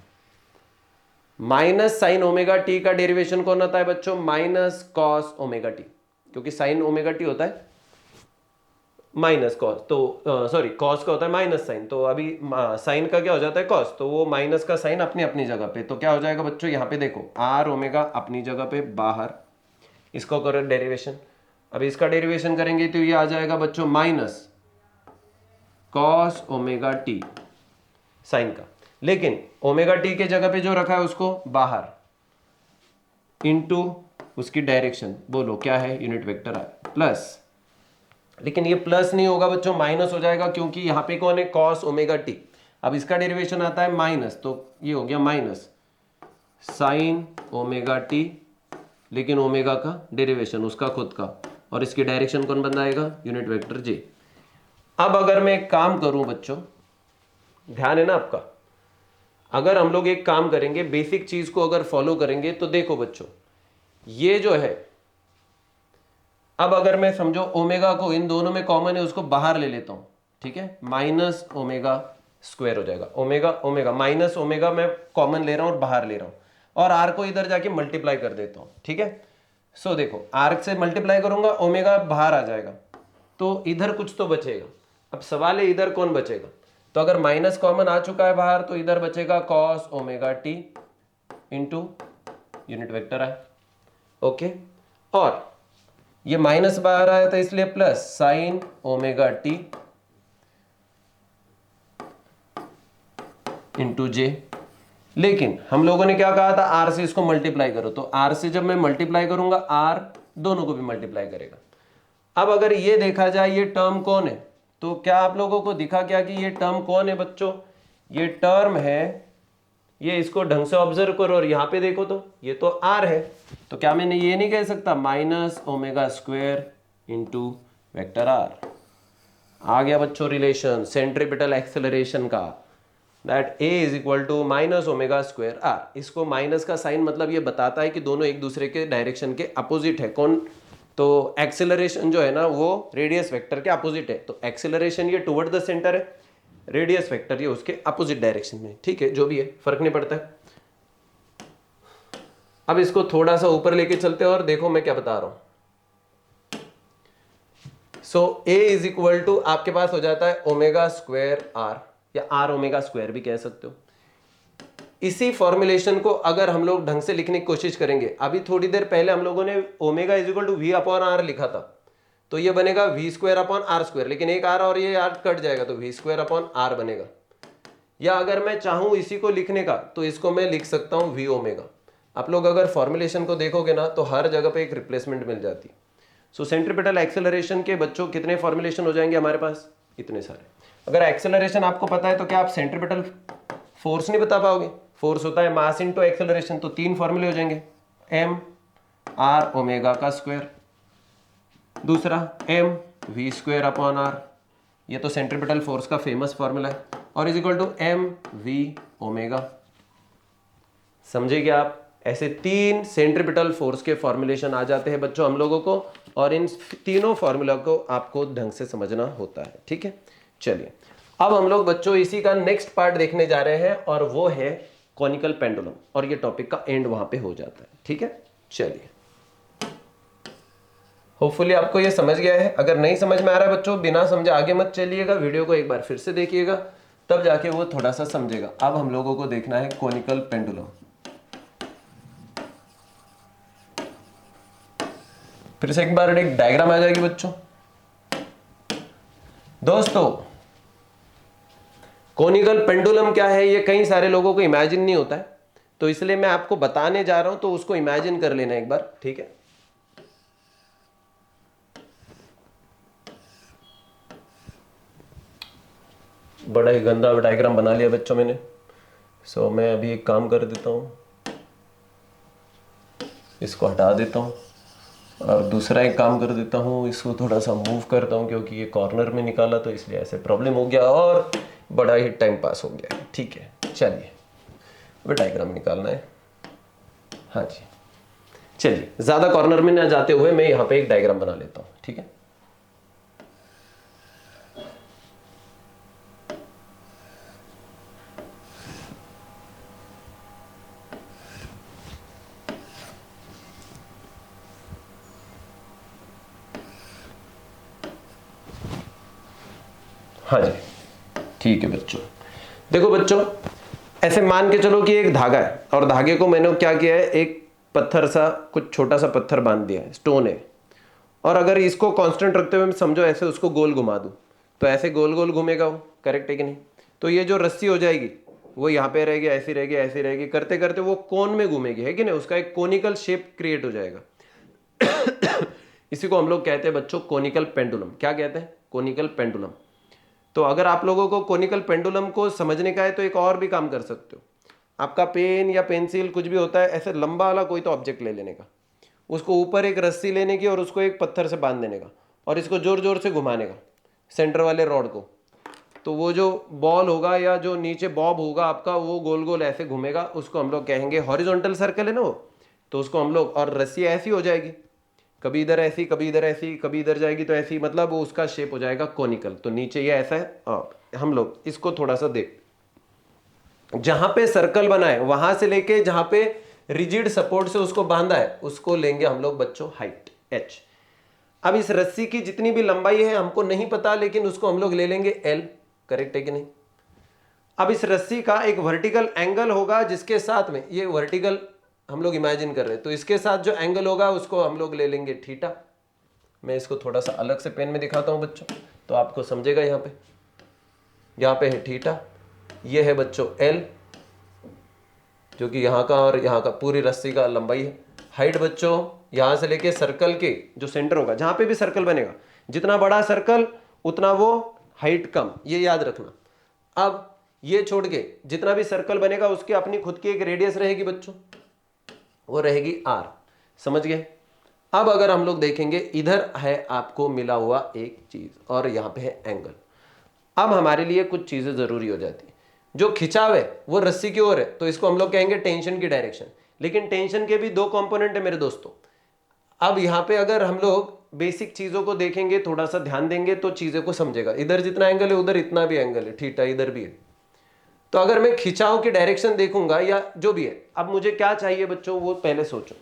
माइनस साइन ओमेगा टी का डेरिवेशन कौन होता है बच्चों, माइनस कॉस ओमेगा टी, क्योंकि साइन ओमेगा टी होता है माइनस कॉस, तो सॉरी कॉस का होता है माइनस साइन, तो अभी साइन का क्या हो जाता है कॉस, तो वो माइनस का साइन अपनी अपनी जगह पे, तो क्या हो जाएगा बच्चों यहाँ पे देखो आर ओमेगा अपनी जगह पे बाहर, इसको करो डेरिवेशन। अब इसका डेरिवेशन करेंगे तो ये आ जाएगा बच्चों minus cos omega T sine का, लेकिन ओमेगा टी के जगह पे जो रखा है उसको बाहर, इनटू उसकी डायरेक्शन, बोलो क्या है, यूनिट वेक्टर है प्लस, लेकिन ये प्लस नहीं होगा बच्चों, माइनस हो जाएगा, क्योंकि यहाँ पे कौन है कॉस ओमेगा टी। अब इसका डेरिवेशन आता है माइनस, तो ये हो गया माइनस साइन ओमेगा टी, लेकिन ओमेगा का डेरिवेशन उसका खुद का, और इसकी डायरेक्शन कौन बन जाएगा, यूनिट वेक्टर जे। अब अगर मैं एक काम करूं बच्चों, ध्यान है ना आपका, अगर हम लोग एक काम करेंगे, बेसिक चीज को अगर फॉलो करेंगे तो देखो बच्चों ये जो है, अब अगर मैं समझो ओमेगा को इन दोनों में कॉमन है उसको बाहर ले लेता हूं, ठीक है, माइनस ओमेगा स्क्वायर हो जाएगा, ओमेगा ओमेगा माइनस ओमेगा मैं कॉमन ले रहा हूं और बाहर ले रहा हूं, और आर को इधर जाके मल्टीप्लाई कर देता हूं, ठीक है। सो देखो आर से मल्टीप्लाई करूंगा, ओमेगा बाहर आ जाएगा, तो इधर कुछ तो बचेगा। अब सवाल है इधर कौन बचेगा, तो अगर माइनस कॉमन आ चुका है बाहर, तो इधर बचेगा cos omega t into unit vector है, ओके, और ये माइनस बाहर आया था इसलिए plus sine omega t into j. लेकिन हम लोगों ने क्या कहा था, आर से इसको मल्टीप्लाई करो, तो आर से जब मैं मल्टीप्लाई करूंगा आर दोनों को भी मल्टीप्लाई करेगा। अब अगर ये देखा जाए ये टर्म कौन है, तो क्या आप लोगों को दिखा क्या कि ये टर्म कौन है बच्चों, ये टर्म है, ये इसको ढंग से ऑब्जर्व करो और यहां पे देखो तो ये तो आर है, तो क्या मैंने ये नहीं कह सकता minus omega square into vector R. आ गया बच्चों रिलेशन सेंट्रीपिटल एक्सेलरेशन का, that a is equal to minus omega square R. इसको माइनस का साइन मतलब ये बताता है कि दोनों एक दूसरे के डायरेक्शन के अपोजिट है, कौन, तो एक्सेलरेशन जो है ना वो रेडियस वेक्टर के अपोजिट है, तो एक्सेलरेशन ये टुवर्ड द सेंटर है, रेडियस वेक्टर ये उसके अपोजिट डायरेक्शन में, ठीक है, जो भी है फर्क नहीं पड़ता है। अब इसको थोड़ा सा ऊपर लेके चलते हैं और देखो मैं क्या बता रहा हूं। सो ए इज इक्वल टू आपके पास हो जाता है ओमेगा स्क्वायर आर, या आर ओमेगा स्क्वायर भी कह सकते हो। इसी फॉर्मुलेशन को अगर हम लोग ढंग से लिखने की कोशिश करेंगे, अभी थोड़ी देर पहले हम लोगों ने omega is equal to V upon R लिखा था, तो ये बनेगा V square upon R square, लेकिन एक आर और ये आर कट जाएगा तो वी स्क्वायर अपॉन आर बनेगा। या अगर मैं चाहूं इसी को लिखने का तो इसको मैं लिख सकता हूं वी ओमेगा। आप लोग अगर फॉर्मुलेशन को देखोगे ना तो हर जगह पे एक रिप्लेसमेंट मिल जाती है। सो सेंट्रीपिटल एक्सेलरेशन के बच्चों कितने फॉर्मुलेशन हो जाएंगे हमारे पास, इतने सारे। अगर एक्सेलरेशन आपको पता है तो क्या आप सेंट्रीपिटल फोर्स नहीं बता पाओगे, फोर्स होता है मास इनटू एक्सेलरेशन, तो 3 फॉर्मूले हो जाएंगे एम आर ओमेगा का स्क्वायर, दूसरा M V square upon R, ये तो सेंट्रीपिटल फोर्स का फेमस फॉर्मूला है, और is equal to M V omega. समझे क्या आप? ऐसे तीन सेंट्रीपिटल फोर्स के फॉर्मुलेशन आ जाते हैं बच्चों हम लोगों को, और इन तीनों फॉर्मूला को आपको ढंग से समझना होता है। ठीक है, चलिए अब हम लोग बच्चों इसी का नेक्स्ट पार्ट देखने जा रहे हैं, और वो है कॉनिकल पेंडुलम, और ये टॉपिक का एंड वहां पे हो जाता है। ठीक है, चलिए होपफुली आपको ये समझ गया है। अगर नहीं समझ में आ रहा है बच्चों, बिना समझे आगे मत चलिएगा, वीडियो को एक बार फिर से देखिएगा, तब जाके वो थोड़ा सा समझेगा। अब हम लोगों को देखना है कॉनिकल पेंडुलम। फिर से एक बार एक डायग्राम आ जाएगी बच्चों। दोस्तों कॉनिकल पेंडुलम क्या है, ये कई सारे लोगों को इमेजिन नहीं होता है, तो इसलिए मैं आपको बताने जा रहा हूं, तो उसको इमेजिन कर लेना एक बार। ठीक है, बड़ा ही गंदा डायग्राम बना लिया बच्चों मैंने। सो मैं अभी एक काम कर देता हूँ, इसको हटा देता हूँ, और दूसरा एक काम कर देता हूँ, इसको थोड़ा सा मूव करता हूँ, क्योंकि ये कॉर्नर में निकाला तो इसलिए ऐसे प्रॉब्लम हो गया, और बड़ा ही टाइम पास हो गया है। ठीक है, चलिए अब डायग्राम निकालना है। हाँ जी, चलिए ज़्यादा कॉर्नर में ना जाते हुए मैं यहाँ पे एक डायग्राम बना लेता हूँ। ठीक है, हाँ जी ठीक है बच्चों। देखो बच्चों, ऐसे मान के चलो कि एक धागा है, और धागे को मैंने क्या किया है, एक पत्थर सा, कुछ छोटा सा पत्थर बांध दिया है, स्टोन है, और अगर इसको कांस्टेंट रखते हुए समझो ऐसे उसको गोल घुमा दूं, तो ऐसे गोल गोल घूमेगा वो, करेक्ट है कि नहीं? तो ये जो रस्सी हो जाएगी वो यहाँ पे रहेगी, ऐसी रहेगी, ऐसी रहेगी, करते करते वो कोन में घूमेगी, है कि नहीं? उसका एक कोनिकल शेप क्रिएट हो जाएगा। इसी को हम लोग कहते हैं बच्चों कोनिकल पेंडुलम। क्या कहते हैं? Conical pendulum. तो अगर आप लोगों को कोनिकल पेंडुलम को समझने का है तो एक और भी काम कर सकते हो। आपका पेन या पेंसिल कुछ भी होता है, ऐसे लंबा वाला कोई तो ऑब्जेक्ट ले लेने का, उसको ऊपर एक रस्सी लेने की, और उसको एक पत्थर से बांध देने का, और इसको जोर जोर से घुमाने का सेंटर वाले रॉड को। तो वो जो बॉल होगा या जो नीचे बॉब होगा आपका, वो गोल गोल ऐसे घूमेगा, उसको हम लोग कहेंगे हॉरिजॉन्टल सर्कल है ना वो, तो उसको हम लोग, और रस्सी ऐसी हो जाएगी, कभी इधर ऐसी, कभी इधर ऐसी, कभी इधर जाएगी, तो ऐसी, मतलब वो उसका शेप हो जाएगा कोनिकल। तो नीचे ये ऐसा है। हम लोग इसको थोड़ा सा देख, जहां पे सर्कल बना है वहां से लेके जहां पे रिजिड सपोर्ट से उसको बांधा है, उसको लेंगे हम लोग बच्चों हाइट h। अब इस रस्सी की जितनी भी लंबाई है हमको नहीं पता, लेकिन उसको हम लोग ले लेंगे l, करेक्ट है कि नहीं? अब इस रस्सी का एक वर्टिकल एंगल होगा, जिसके साथ में ये वर्टिकल हम लोग इमेजिन कर रहे हैं, तो इसके साथ जो एंगल होगा उसको हम लोग ले लेंगे थीटा। मैं इसको थोड़ा सा अलग से पेन में दिखाता हूं बच्चों, तो आपको समझेगा। यहाँ पे है थीटा, ये है बच्चों एल, जो कि यहाँ का और यहाँ का पूरी रस्सी का लंबाई है। हाइट बच्चों यहाँ से लेके सर्कल के जो सेंटर होगा, जहाँ पे भी सर्कल बनेगा, जितना बड़ा सर्कल उतना वो हाइट कम, ये याद रखना। अब ये छोड़ के जितना भी सर्कल बनेगा उसकी अपनी खुद की एक रेडियस रहेगी बच्चों, वो रहेगी r। समझ गए? अब अगर हम लोग देखेंगे, इधर है आपको मिला हुआ एक चीज, और यहाँ पे है एंगल। अब हमारे लिए कुछ चीजें जरूरी हो जाती है। जो खिंचाव है वो रस्सी की ओर है, तो इसको हम लोग कहेंगे टेंशन की डायरेक्शन। लेकिन टेंशन के भी दो कंपोनेंट है मेरे दोस्तों। अब यहाँ पे अगर हम लोग बेसिक चीजों को देखेंगे, थोड़ा सा ध्यान देंगे, तो चीजें को समझेगा। इधर जितना एंगल है उधर इतना भी एंगल है, थीटा इधर भी है। तो अगर मैं खिंचाव की डायरेक्शन देखूंगा या जो भी है, अब मुझे क्या चाहिए बच्चों, वो पहले सोचो।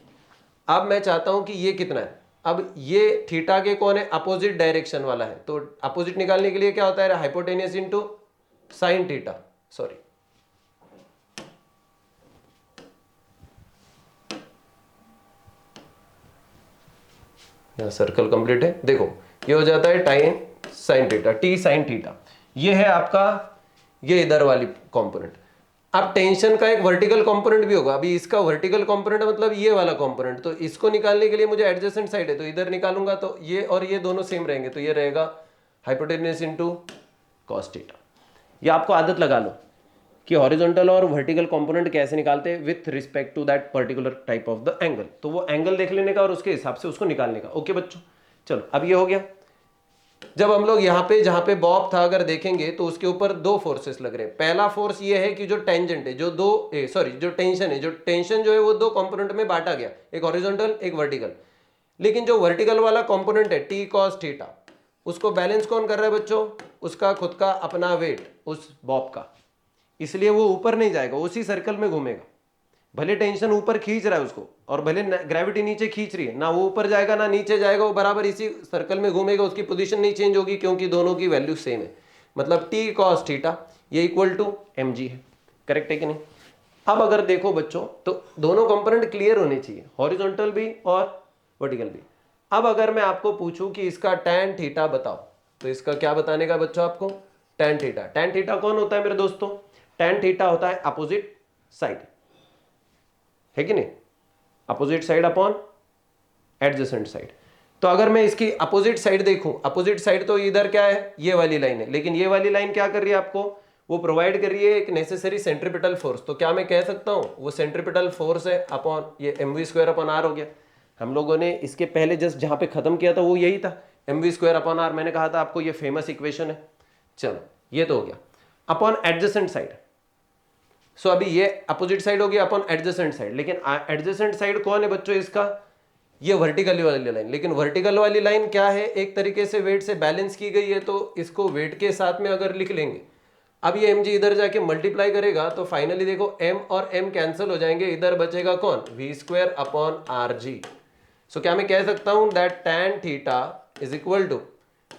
अब मैं चाहता हूं कि ये कितना है। अब ये थीटा के कौन है? अपोजिट डायरेक्शन वाला है। तो अपोजिट निकालने के लिए क्या होता है? Hypotenuse into sine theta. Sorry, यहां सर्कल कंप्लीट है। देखो ये हो जाता है टाइन sine theta, T sine theta. ये है आपका, ये इधर वाली कंपोनेंट। अब टेंशन का एक वर्टिकल कंपोनेंट भी होगा। अभी इसका वर्टिकल कंपोनेंट मतलब ये वाला कंपोनेंट, तो इसको निकालने के लिए मुझे एडजेसेंट साइड है, तो इधर निकालूंगा, तो ये और ये दोनों सेम रहेंगे, तो ये रहेगा हाइपोटेन्यूस इनटू कॉस थीटा। ये आपको आदत लगा लो कि हॉरिजॉन्टल और वर्टिकल कंपोनेंट कैसे निकालते हैं with respect to that particular type of the angle. तो वो एंगल देख लेने का और उसके हिसाब से उसको निकालने का। ओके बच्चों, चलो अब ये हो गया। जब हम लोग यहाँ पे जहाँ पे बॉब था अगर देखेंगे तो उसके ऊपर दो फोर्सेस लग रहे हैं। पहला फोर्स ये है कि जो टेंजेंट है, जो जो टेंशन है, जो टेंशन जो है वो दो कंपोनेंट में बांटा गया, एक हॉरिजॉन्टल एक वर्टिकल। लेकिन जो वर्टिकल वाला कंपोनेंट है टी कॉस थीटा, उसको बैलेंस कौन कर रहा है बच्चों? उसका खुद का अपना वेट, उस बॉब का। इसलिए वो ऊपर नहीं जाएगा, उसी सर्कल में घूमेगा। भले टेंशन ऊपर खींच रहा है उसको और भले ग्रेविटी नीचे खींच रही है, ना वो ऊपर जाएगा ना नीचे जाएगा, वो बराबर इसी सर्कल में घूमेगा, उसकी पोजीशन नहीं चेंज होगी क्योंकि दोनों की वैल्यू सेम है। मतलब टी कॉस थीटा ये इक्वल टू एम जी है। करेक्ट है कि नहीं? अब अगर देखो बच्चों तो दोनों कंपोनेंट क्लियर होने चाहिए, हॉरिजॉन्टल भी और वर्टिकल भी। अब अगर मैं आपको पूछूं कि इसका टैन थीटा बताओ, तो इसका क्या बताने का बच्चों आपको? Tan theta. टैन थीटा कौन होता है मेरे दोस्तों? टैन थीटा होता है अपोजिट साइड, है कि नहीं? Opposite side upon adjacent side. तो अगर मैं इसकी अपोजिट साइड देखूं, अपोजिट साइड तो इधर क्या है? ये वाली लाइन है। लेकिन ये वाली लाइन क्या कर रही है आपको? वो प्रोवाइड कर रही है एक नेसेसरी सेंट्रीपिटल फोर्स। तो क्या मैं कह सकता हूं वो सेंट्रीपिटल फोर्स है अपॉन ये mv² अपॉन आर हो गया। हम लोगों ने इसके पहले जस्ट जहां पे खत्म किया था वो यही था, mv² अपॉन आर। मैंने कहा था आपको ये फेमस इक्वेशन है। चलो ये तो हो गया। अपॉन एडजेसेंट साइड, सो अभी ये अपोजिट साइड हो गया अपॉन एडजेसेंट साइड। लेकिन एडजेसेंट साइड कौन है बच्चों इसका? ये वर्टिकल वाली लाइन। लेकिन वर्टिकल वाली लाइन क्या है? एक तरीके से वेट से बैलेंस की गई है, तो इसको वेट के साथ में अगर लिख लेंगे, अब ये mg इधर जाके मल्टीप्लाई करेगा तो फाइनली देखो m और m कैंसिल हो जाएंगे, इधर बचेगा कौन? v² अपॉन आर जी। सो क्या मैं कह सकता हूं that tan theta is equal to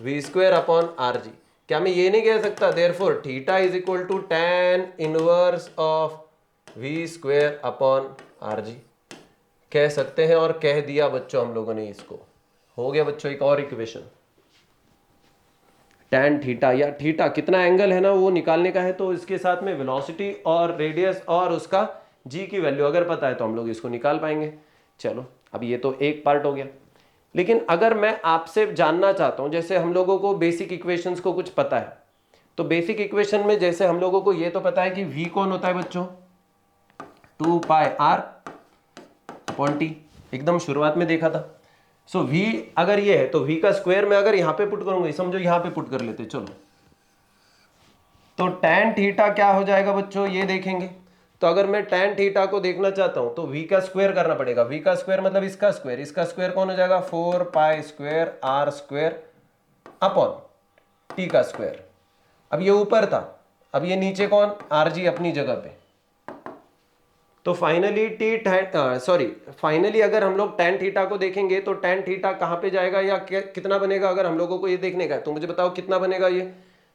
v² upon R G? क्या मैं ये नहीं कह सकता therefore theta is equal to tan inverse of v² upon R G? कह सकते हैं और कह दिया बच्चों हम लोगों ने इसको। हो गया बच्चों एक और इक्वेशन। tan थीटा या थीटा कितना एंगल है ना वो निकालने का है, तो इसके साथ में वेलोसिटी और रेडियस और उसका जी की वैल्यू अगर पता है तो हम लोग इसको निकाल पाएंगे। चलो अब ये तो एक पार्ट हो गया। लेकिन अगर मैं आपसे जानना चाहता हूं, जैसे हम लोगों को बेसिक इक्वेशंस को कुछ पता है, तो बेसिक इक्वेशन में जैसे हम लोगों को ये तो पता है कि v कौन होता है बच्चों? 2 पाई आर अपॉन टी, एकदम शुरुआत में देखा था। सो v अगर ये है तो v का स्क्वायर में अगर यहां पे पुट करूंगा, समझो यहां पे पुट कर लेते चलो, तो tan थीटा क्या हो जाएगा बच्चों ये देखेंगे। तो अगर मैं tan थीटा को देखना चाहता हूं तो v का स्क्वायर करना पड़ेगा। v का स्क्वायर मतलब इसका स्क्वायर, इसका स्क्वायर कौन हो जाएगा? 4 pi square R square upon T का स्क्वायर। अब ये ऊपर था, अब ये नीचे कौन? आर जी अपनी जगह पे। तो फाइनली अगर हम लोग tan थीटा को देखेंगे तो tan थीटा कहां पे जाएगा या कितना बनेगा? अगर हम लोगों को ये देखने का है तो मुझे बताओ कितना बनेगा। ये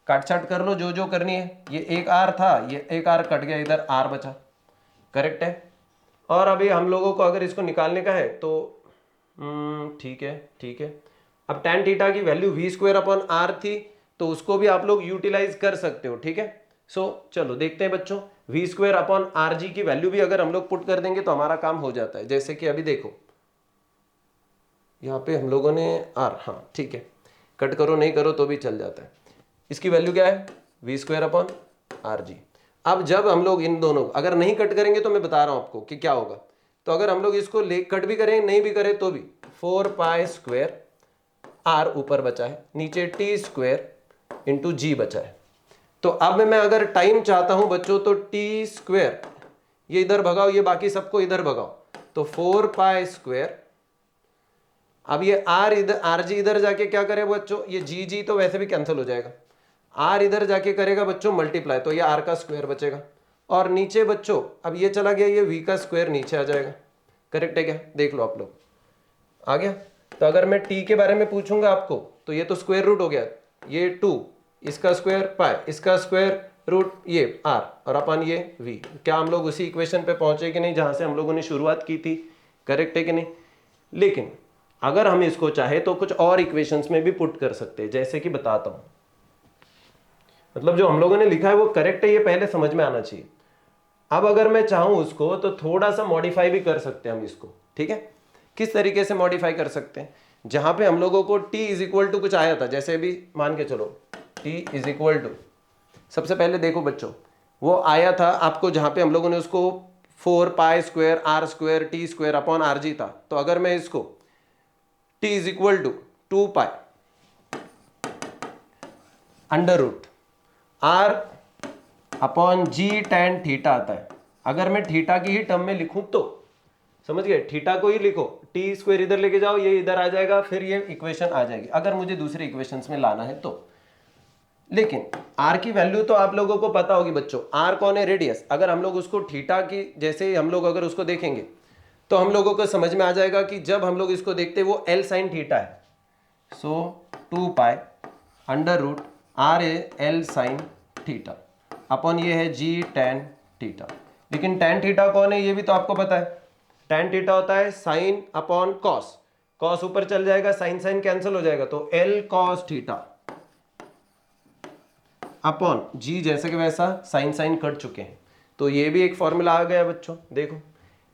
काट छाट कर लो जो करनी है। ये एक आर था, ये एक आर कट गया, इधर आर बचा। करेक्ट है। और अभी हम लोगों को अगर इसको निकालने का है तो ठीक है ठीक है। अब tan थीटा की वैल्यू v² अपॉन आर थी, तो उसको भी आप लोग यूटिलाइज कर सकते हो। ठीक है। सो चलो देखते हैं बच्चों, v² अपॉन आर जी की वैल्यू भी अगर हम लोग पुट कर देंगे तो हमारा काम हो जाता है। जैसे कि अभी देखो यहाँ पे हम लोगों ने आर, हाँ ठीक है, कट करो नहीं करो तो भी चल जाता है। इसकी वैल्यू क्या है? v² अपॉन आर जी। अब जब हम लोग इन दोनों अगर नहीं कट करेंगे तो मैं बता रहा हूं आपको कि क्या होगा। तो अगर हम लोग इसको कट भी करें नहीं भी करें तो भी 4 पाई स्क्वायर आर ऊपर बचा है, नीचे टी स्क्वायर इंटू जी बचा है। तो अब मैं अगर टाइम चाहता हूं बच्चों तो टी स्क्वायर ये इधर भगाओ, ये बाकी सबको इधर भगाओ, तो 4 पाई स्क्वायर। अब ये आर इधर, आर जी इधर जाके क्या करे बच्चों? ये जी जी तो वैसे भी कैंसिल हो जाएगा, आर इधर जाके करेगा बच्चों मल्टीप्लाई, तो ये आर का स्क्वायर बचेगा। और नीचे बच्चों अब ये चला गया, ये वी का स्क्वायर नीचे आ जाएगा। करेक्ट है क्या? देख लो आप लोग, आ गया। तो अगर मैं टी के बारे में पूछूंगा आपको तो ये तो स्क्वायर रूट हो गया, ये 2, इसका स्क्वायर पाई, इसका स्क्वायर रूट ये आर, और अपन ये वी। क्या हम लोग उसी इक्वेशन पे पहुंचे कि नहीं जहां से हम लोगों ने शुरुआत की थी? करेक्ट है कि नहीं? लेकिन अगर हम इसको चाहे तो कुछ और इक्वेशंस में भी पुट कर सकते हैं, जैसे कि बताता हूं। मतलब जो हम लोगों ने लिखा है वो करेक्ट है, ये पहले समझ में आना चाहिए। अब अगर मैं चाहूं उसको तो थोड़ा सा मॉडिफाई भी कर सकते हैं हम इसको। ठीक है, किस तरीके से मॉडिफाई कर सकते हैं? जहां पे हम लोगों को t इज इक्वल टू कुछ आया था, जैसे अभी मान के चलो t इज इक्वल टू, सबसे पहले देखो बच्चों वो आया था आपको, जहाँ पे हम लोगों ने उसको 4 pi square R square T square upon R G था। तो अगर मैं इसको t is equal to 2 pi under root R upon G tan theta आता है। अगर मैं थीटा की ही टर्म में लिखूं तो समझ गए, थीटा को ही लिखो, टी स्क्वायर इधर लेके जाओ, ये इधर आ जाएगा, फिर ये इक्वेशन आ जाएगी अगर मुझे दूसरे इक्वेशंस में लाना है तो। लेकिन आर की वैल्यू तो आप लोगों को पता होगी बच्चों, आर कौन है, रेडियस। अगर हम लोग उसको थीटा की जैसे हम लोग अगर उसको देखेंगे तो हम लोगों को समझ में आ जाएगा कि जब हम लोग इसको देखते हैं वो एल साइन थीटा है। So 2 pi under root R A L sine theta upon ये है जी टेन थीटा। लेकिन टेन थीटा कौन है ये भी तो आपको पता है, टेन थीटा होता है साइन अपॉन कॉस, कॉस ऊपर चल जाएगा, साइन साइन कैंसिल हो जाएगा, तो एल कॉस थीटा अपॉन जी जैसे कि वैसा, साइन साइन कट चुके हैं। तो ये भी एक फॉर्मूला आ गया बच्चों, देखो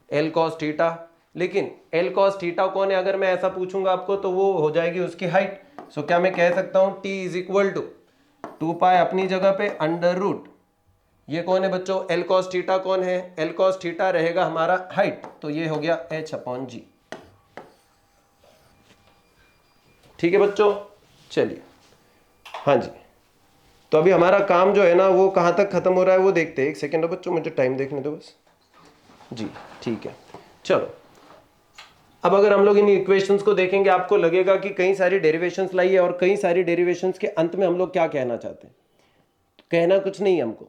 एल कॉस थीटा। लेकिन एल कॉस थीटा कौन है अगर मैं ऐसा पूछूंगा आपको तो वो हो जाएगी उसकी हाइट। सो क्या मैं कह सकता हूं टी इज इक्वल टू 2 पाई अपनी जगह पे अंडर रूट, ये कौन है बच्चों, एल कॉस थीटा कौन है, एल कॉस थीटा रहेगा हमारा हाइट, तो ये हो गया एच अपॉन जी। ठीक है बच्चों, चलिए हाँ जी। तो अभी हमारा काम जो है ना वो कहाँ तक खत्म हो रहा है वो देखते हैं। एक सेकेंड बच्चों, मुझे टाइम देखने दो बस। जी ठीक है, चलो अब अगर हम लोग इन इक्वेशंस को देखेंगे आपको लगेगा कि कई सारी डेरिवेशंस लाई है, और कई सारी डेरिवेशंस के अंत में हम लोग क्या कहना चाहते हैं। कहना कुछ नहीं, हमको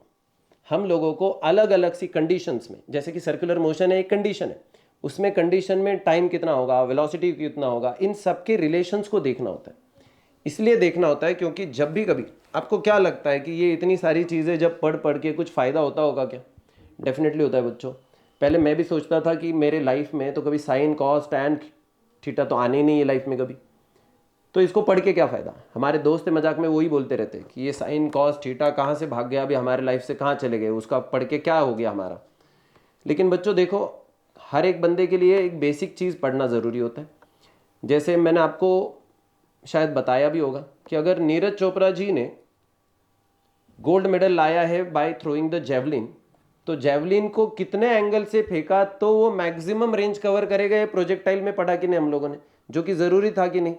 हम लोगों को अलग अलग सी कंडीशंस में, जैसे कि सर्कुलर मोशन है एक कंडीशन है, उसमें कंडीशन में टाइम कितना होगा, वेलोसिटी कितना होगा, इन सब के रिलेशंस को देखना होता है। इसलिए देखना होता है क्योंकि जब भी कभी आपको क्या लगता है कि ये इतनी सारी चीज़ें जब पढ़ पढ़ के कुछ फ़ायदा होता होगा क्या, डेफिनेटली होता है बच्चों। पहले मैं भी सोचता था कि मेरे लाइफ में तो कभी साइन कॉस टैन थीटा तो आने ही नहीं है लाइफ में कभी, तो इसको पढ़ के क्या फ़ायदा। हमारे दोस्त मजाक में वही बोलते रहते हैं कि ये साइन कॉस थीटा कहाँ से भाग गया, अभी हमारे लाइफ से कहाँ चले गए, उसका पढ़ के क्या हो गया हमारा। लेकिन बच्चों देखो, हर एक बंदे के लिए एक बेसिक चीज़ पढ़ना ज़रूरी होता है। जैसे मैंने आपको शायद बताया भी होगा कि अगर नीरज चोपड़ा जी ने गोल्ड मेडल लाया है बाय थ्रोइंग द जेवलिन, तो जेवलिन को कितने एंगल से फेंका तो वो मैक्सिमम रेंज कवर करेगा, ये प्रोजेक्टाइल में पढ़ा कि नहीं हम लोगों ने, जो कि ज़रूरी था कि नहीं।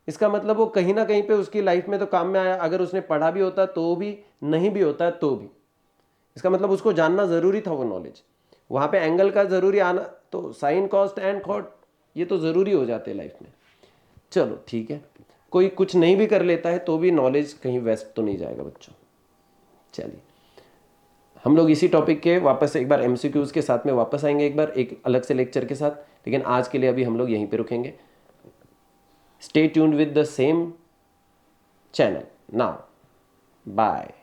इसका मतलब वो कहीं ना कहीं पे उसकी लाइफ में तो काम में आया, अगर उसने पढ़ा भी होता तो भी, नहीं भी होता तो भी, इसका मतलब उसको जानना ज़रूरी था वो नॉलेज। वहाँ पे एंगल का ज़रूरी आना, तो साइन कॉस्ट एंड कॉट ये तो ज़रूरी हो जाते हैं लाइफ में। चलो ठीक है, कोई कुछ नहीं भी कर लेता है तो भी नॉलेज कहीं वेस्ट तो नहीं जाएगा बच्चों। चलिए हम लोग इसी टॉपिक के वापस एक बार एमसीक्यूज के साथ में वापस आएंगे, एक बार एक अलग से लेक्चर के साथ। लेकिन आज के लिए अभी हम लोग यहीं पे रुकेंगे। Stay tuned with the same channel now, bye.